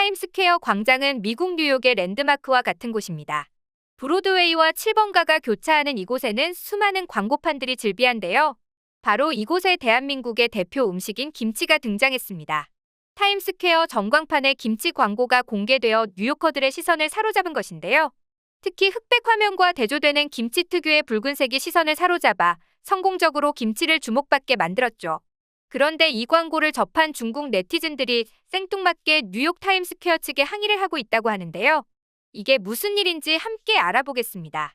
타임스퀘어 광장은 미국 뉴욕의 랜드마크와 같은 곳입니다. 브로드웨이와 7번가가 교차하는 이곳에는 수많은 광고판들이 즐비한데요. 바로 이곳에 대한민국의 대표 음식인 김치가 등장했습니다. 타임스퀘어 전광판에 김치 광고가 공개되어 뉴요커들의 시선을 사로잡은 것인데요. 특히 흑백 화면과 대조되는 김치 특유의 붉은색이 시선을 사로잡아 성공적으로 김치를 주목받게 만들었죠. 그런데 이 광고를 접한 중국 네티즌들이 생뚱맞게 뉴욕 타임스퀘어 측에 항의를 하고 있다고 하는데요. 이게 무슨 일인지 함께 알아보겠습니다.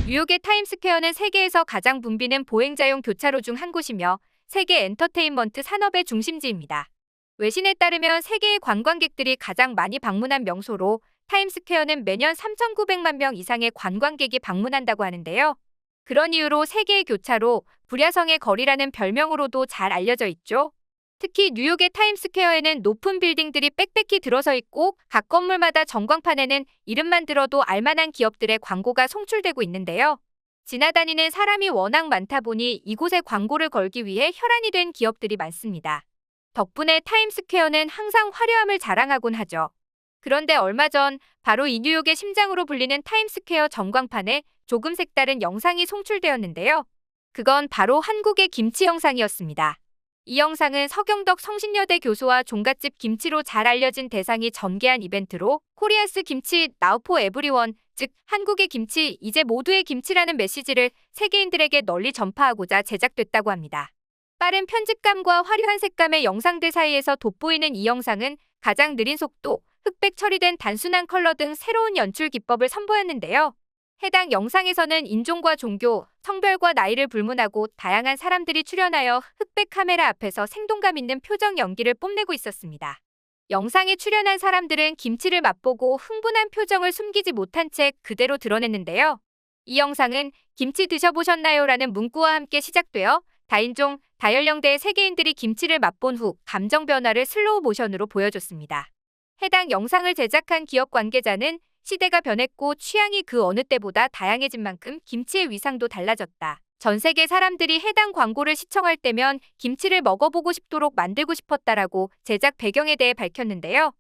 뉴욕의 타임스퀘어는 세계에서 가장 붐비는 보행자용 교차로 중 한 곳이며 세계 엔터테인먼트 산업의 중심지입니다. 외신에 따르면 세계의 관광객들이 가장 많이 방문한 명소로 타임스퀘어는 매년 3,900만 명 이상의 관광객이 방문한다고 하는데요. 그런 이유로 세계의 교차로, 불야성의 거리라는 별명으로도 잘 알려져 있죠. 특히 뉴욕의 타임스퀘어에는 높은 빌딩들이 빽빽히 들어서 있고 각 건물마다 전광판에는 이름만 들어도 알만한 기업들의 광고가 송출되고 있는데요. 지나다니는 사람이 워낙 많다 보니 이곳에 광고를 걸기 위해 혈안이 된 기업들이 많습니다. 덕분에 타임스퀘어는 항상 화려함을 자랑하곤 하죠. 그런데 얼마 전 바로 이 뉴욕의 심장으로 불리는 타임스퀘어 전광판에 조금 색다른 영상이 송출되었는데요. 그건 바로 한국의 김치 영상이었습니다. 이 영상은 서경덕 성신여대 교수와 종갓집 김치로 잘 알려진 대상이 전개한 이벤트로 코리아스 김치 나우 포 에브리원, 즉 한국의 김치, 이제 모두의 김치라는 메시지를 세계인들에게 널리 전파하고자 제작됐다고 합니다. 빠른 편집감과 화려한 색감의 영상들 사이에서 돋보이는 이 영상은 가장 느린 속도, 흑백 처리된 단순한 컬러 등 새로운 연출 기법을 선보였는데요. 해당 영상에서는 인종과 종교, 성별과 나이를 불문하고 다양한 사람들이 출연하여 흑백 카메라 앞에서 생동감 있는 표정 연기를 뽐내고 있었습니다. 영상에 출연한 사람들은 김치를 맛보고 흥분한 표정을 숨기지 못한 채 그대로 드러냈는데요. 이 영상은 김치 드셔보셨나요? 라는 문구와 함께 시작되어 다인종, 다연령대의 세계인들이 김치를 맛본 후 감정 변화를 슬로우 모션으로 보여줬습니다. 해당 영상을 제작한 기업 관계자는 시대가 변했고 취향이 그 어느 때보다 다양해진 만큼 김치의 위상도 달라졌다. 전 세계 사람들이 해당 광고를 시청할 때면 김치를 먹어보고 싶도록 만들고 싶었다라고 제작 배경에 대해 밝혔는데요.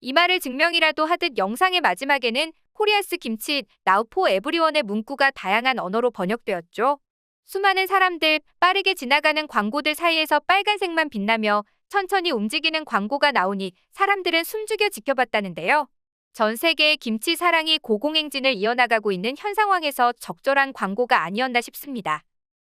이 말을 증명이라도 하듯 영상의 마지막에는 코리아스 김치 나우 포 에브리원의 문구가 다양한 언어로 번역되었죠. 수많은 사람들, 빠르게 지나가는 광고들 사이에서 빨간색만 빛나며 천천히 움직이는 광고가 나오니 사람들은 숨죽여 지켜봤다는데요. 전 세계의 김치 사랑이 고공행진을 이어나가고 있는 현 상황에서 적절한 광고가 아니었나 싶습니다.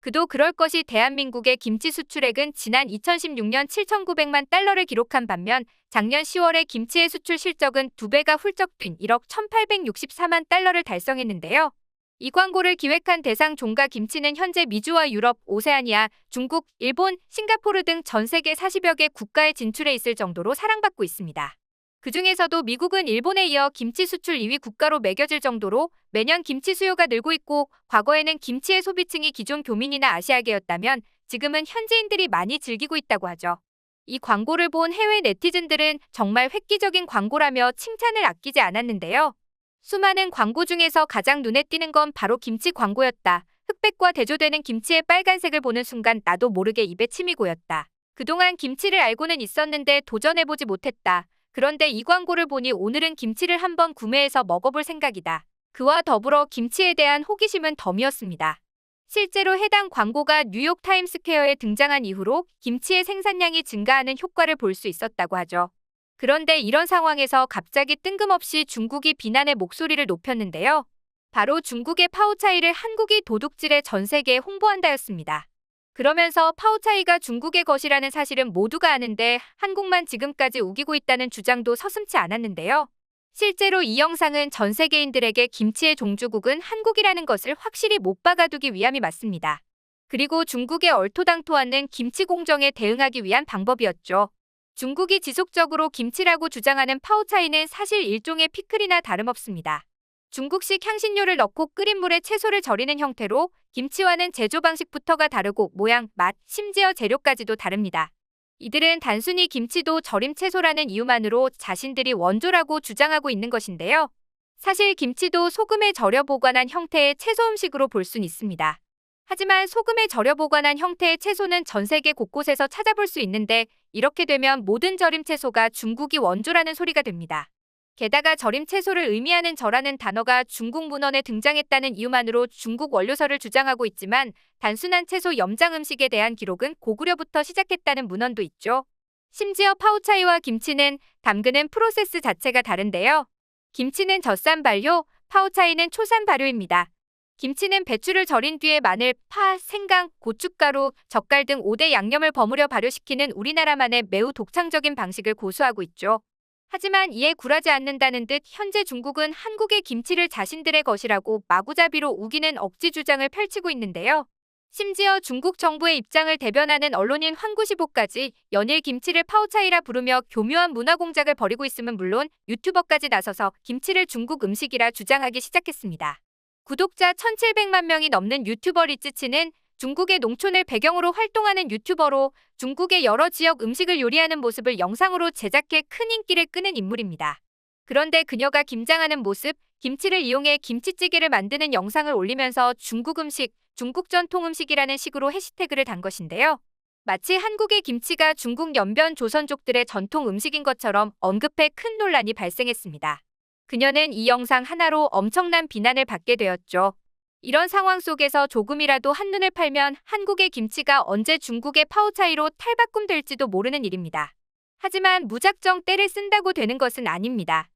그도 그럴 것이 대한민국의 김치 수출액은 지난 2016년 7,900만 달러를 기록한 반면 작년 10월에 김치의 수출 실적은 2배가 훌쩍 뛴 1억 1,864만 달러를 달성했는데요. 이 광고를 기획한 대상 종가 김치는 현재 미주와 유럽, 오세아니아, 중국, 일본, 싱가포르 등 전 세계 40여 개 국가에 진출해 있을 정도로 사랑받고 있습니다. 그중에서도 미국은 일본에 이어 김치 수출 2위 국가로 매겨질 정도로 매년 김치 수요가 늘고 있고 과거에는 김치의 소비층이 기존 교민이나 아시아계였다면 지금은 현지인들이 많이 즐기고 있다고 하죠. 이 광고를 본 해외 네티즌들은 정말 획기적인 광고라며 칭찬을 아끼지 않았는데요. 수많은 광고 중에서 가장 눈에 띄는 건 바로 김치 광고였다. 흑백과 대조되는 김치의 빨간색을 보는 순간 나도 모르게 입에 침이 고였다. 그동안 김치를 알고는 있었는데 도전해보지 못했다. 그런데 이 광고를 보니 오늘은 김치를 한번 구매해서 먹어볼 생각이다. 그와 더불어 김치에 대한 호기심은 덤이었습니다. 실제로 해당 광고가 뉴욕 타임스퀘어에 등장한 이후로 김치의 생산량이 증가하는 효과를 볼 수 있었다고 하죠. 그런데 이런 상황에서 갑자기 뜬금없이 중국이 비난의 목소리를 높였는데요. 바로 중국의 파오차이를 한국이 도둑질해 전 세계에 홍보한다였습니다. 그러면서 파오차이가 중국의 것이라는 사실은 모두가 아는데 한국만 지금까지 우기고 있다는 주장도 서슴지 않았는데요. 실제로 이 영상은 전 세계인들에게 김치의 종주국은 한국이라는 것을 확실히 못 박아두기 위함이 맞습니다. 그리고 중국의 얼토당토하는 김치 공정에 대응하기 위한 방법이었죠. 중국이 지속적으로 김치라고 주장하는 파오차이는 사실 일종의 피클이나 다름없습니다. 중국식 향신료를 넣고 끓인 물에 채소를 절이는 형태로 김치와는 제조 방식부터가 다르고 모양, 맛, 심지어 재료까지도 다릅니다. 이들은 단순히 김치도 절임 채소라는 이유만으로 자신들이 원조라고 주장하고 있는 것인데요. 사실 김치도 소금에 절여 보관한 형태의 채소 음식으로 볼 순 있습니다. 하지만 소금에 절여 보관한 형태의 채소는 전 세계 곳곳에서 찾아볼 수 있는데 이렇게 되면 모든 절임 채소가 중국이 원조라는 소리가 됩니다. 게다가 절임 채소를 의미하는 절하는 단어가 중국 문헌에 등장했다는 이유만으로 중국 원료설을 주장하고 있지만 단순한 채소 염장 음식에 대한 기록은 고구려부터 시작했다는 문헌도 있죠. 심지어 파오차이와 김치는 담그는 프로세스 자체가 다른데요. 김치는 젖산 발효, 파오차이는 초산 발효입니다. 김치는 배추를 절인 뒤에 마늘, 파, 생강, 고춧가루, 젓갈 등 5대 양념을 버무려 발효시키는 우리나라만의 매우 독창적인 방식을 고수하고 있죠. 하지만 이에 굴하지 않는다는 듯 현재 중국은 한국의 김치를 자신들의 것이라고 마구잡이로 우기는 억지 주장을 펼치고 있는데요. 심지어 중국 정부의 입장을 대변하는 언론인 황구시보까지 연일 김치를 파오차이라 부르며 교묘한 문화 공작을 벌이고 있음은 물론 유튜버까지 나서서 김치를 중국 음식이라 주장하기 시작했습니다. 구독자 1,700만 명이 넘는 유튜버 리츠치는 중국의 농촌을 배경으로 활동하는 유튜버로 중국의 여러 지역 음식을 요리하는 모습을 영상으로 제작해 큰 인기를 끄는 인물입니다. 그런데 그녀가 김장하는 모습, 김치를 이용해 김치찌개를 만드는 영상을 올리면서 중국 음식, 중국 전통 음식이라는 식으로 해시태그를 단 것인데요. 마치 한국의 김치가 중국 연변 조선족들의 전통 음식인 것처럼 언급해 큰 논란이 발생했습니다. 그녀는 이 영상 하나로 엄청난 비난을 받게 되었죠. 이런 상황 속에서 조금이라도 한눈을 팔면 한국의 김치가 언제 중국의 파오차이로 탈바꿈될지도 모르는 일입니다. 하지만 무작정 떼를 쓴다고 되는 것은 아닙니다.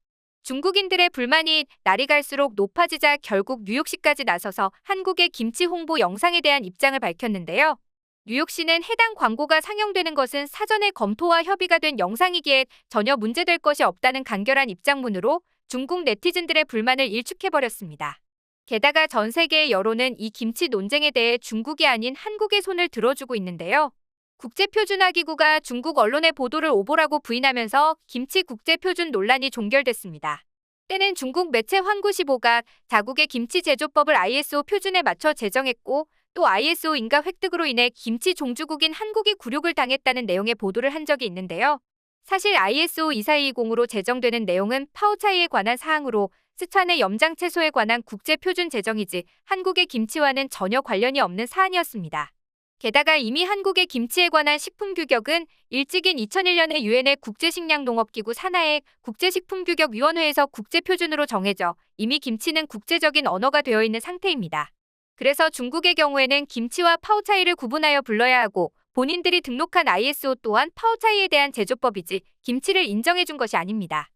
중국인들의 불만이 날이 갈수록 높아지자 결국 뉴욕시까지 나서서 한국의 김치 홍보 영상에 대한 입장을 밝혔는데요. 뉴욕시는 해당 광고가 상영되는 것은 사전에 검토와 협의가 된 영상이기에 전혀 문제될 것이 없다는 간결한 입장문으로 중국 네티즌들의 불만을 일축해버렸습니다. 게다가 전 세계의 여론은 이 김치 논쟁에 대해 중국이 아닌 한국의 손을 들어주고 있는데요. 국제표준화기구가 중국 언론의 보도를 오보라고 부인하면서 김치 국제표준 논란이 종결됐습니다. 때는 중국 매체 황구시보가 자국의 김치 제조법을 ISO 표준에 맞춰 제정했고 또 ISO 인가 획득으로 인해 김치 종주국인 한국이 굴욕을 당했다는 내용의 보도를 한 적이 있는데요. 사실 ISO 2420으로 제정되는 내용은 파오차이에 관한 사항으로 스촨의 염장 채소에 관한 국제표준 제정이지 한국의 김치와는 전혀 관련이 없는 사안이었습니다. 게다가 이미 한국의 김치에 관한 식품규격은 일찍인 2001년에 유엔의 국제식량농업기구 산하의 국제식품규격위원회에서 국제표준으로 정해져 이미 김치는 국제적인 언어가 되어 있는 상태입니다. 그래서 중국의 경우에는 김치와 파오차이를 구분하여 불러야 하고 본인들이 등록한 ISO 또한 파오차이에 대한 제조법이지 김치를 인정해준 것이 아닙니다.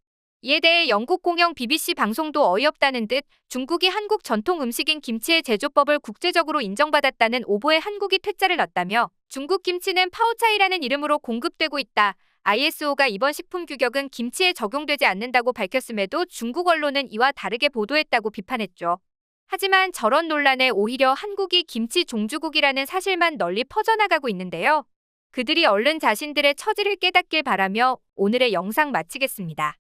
이에 대해 영국 공영 BBC 방송도 어이없다는 듯 중국이 한국 전통 음식인 김치의 제조법을 국제적으로 인정받았다는 오보에 한국이 퇴짜를 놨다며 중국 김치는 파오차이라는 이름으로 공급되고 있다. ISO가 이번 식품 규격은 김치에 적용되지 않는다고 밝혔음에도 중국 언론은 이와 다르게 보도했다고 비판했죠. 하지만 저런 논란에 오히려 한국이 김치 종주국이라는 사실만 널리 퍼져나가고 있는데요. 그들이 얼른 자신들의 처지를 깨닫길 바라며 오늘의 영상 마치겠습니다.